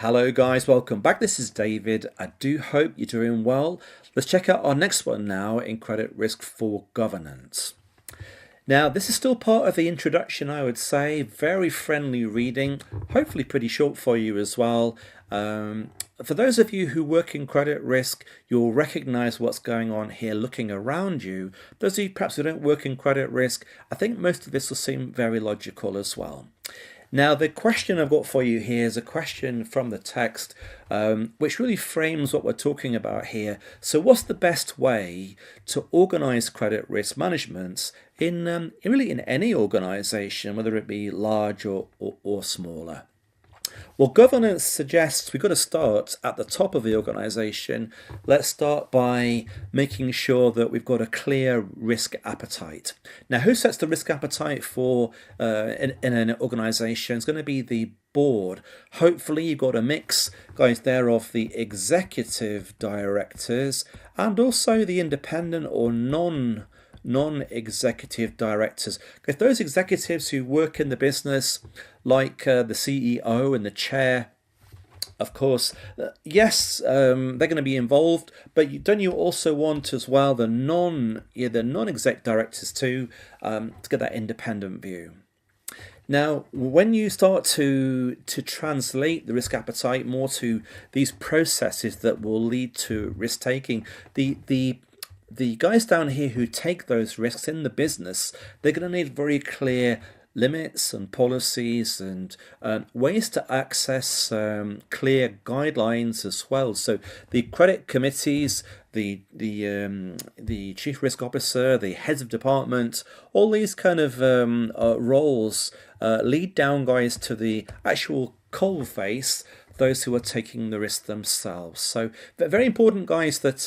Hello guys, welcome back. This is David. I do hope you're doing well. Let's check out our next one now in credit risk for governance. Now, this is still part of the introduction, I would say. Very friendly reading, hopefully pretty short for you as well. For those of you who work in credit risk, you'll recognize what's going on here looking around you. Those of you perhaps who don't work in credit risk, I think most of this will seem very logical as well. Now, the question I've got for you here is a question from the text, which really frames what we're talking about here. So what's the best way to organize credit risk management in really in any organization, whether it be large or smaller? Well, governance suggests we've got to start at the top of the organization. Let's start by making sure that we've got a clear risk appetite. Now, who sets the risk appetite for in an organization? It's going to be the board. Hopefully, you've got a mix, guys, there of the executive directors and also the independent or non-executive directors. If those executives who work in the business, like the CEO and the chair, of course, yes, they're going to be involved, but don't you also want as well the non-exec directors too, to get that independent view? Now, when you start to translate the risk appetite more to these processes that will lead to risk taking, the guys down here who take those risks in the business, they're going to need very clear limits and policies and ways to access clear guidelines as well. So the credit committees, the chief risk officer, the heads of department, all these kind of roles lead down, guys, to the actual coal face, those who are taking the risk themselves. So very important, guys, that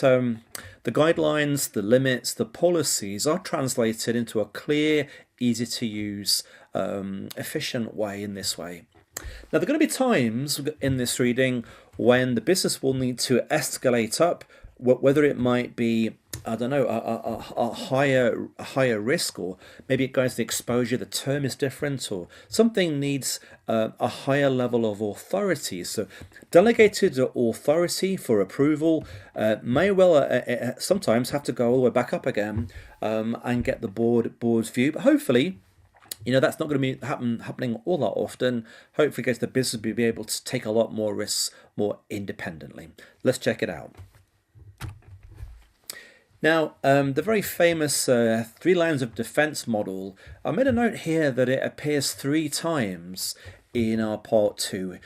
the guidelines, the limits, the policies are translated into a clear, easy to use, efficient way in this way. Now, there are going to be times in this reading when the business will need to escalate up, whether it might be, I don't know, a higher risk, or maybe it goes to the exposure, the term is different, or something needs a higher level of authority. So delegated authority for approval may well sometimes have to go all the way back up again and get the board's view. But hopefully, that's not going to be happening all that often. Hopefully, guys, the business will be able to take a lot more risks more independently. Let's check it out. Now, the very famous 3 lines of defense model, I made a note here that it appears 3 times in our part 2.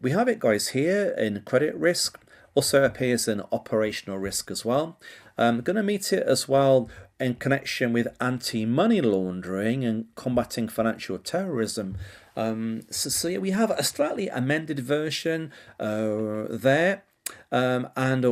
We have it, guys, here in credit risk, also appears in operational risk as well. I'm going to meet it as well in connection with anti-money laundering and combating financial terrorism. So yeah, we have a slightly amended version there. And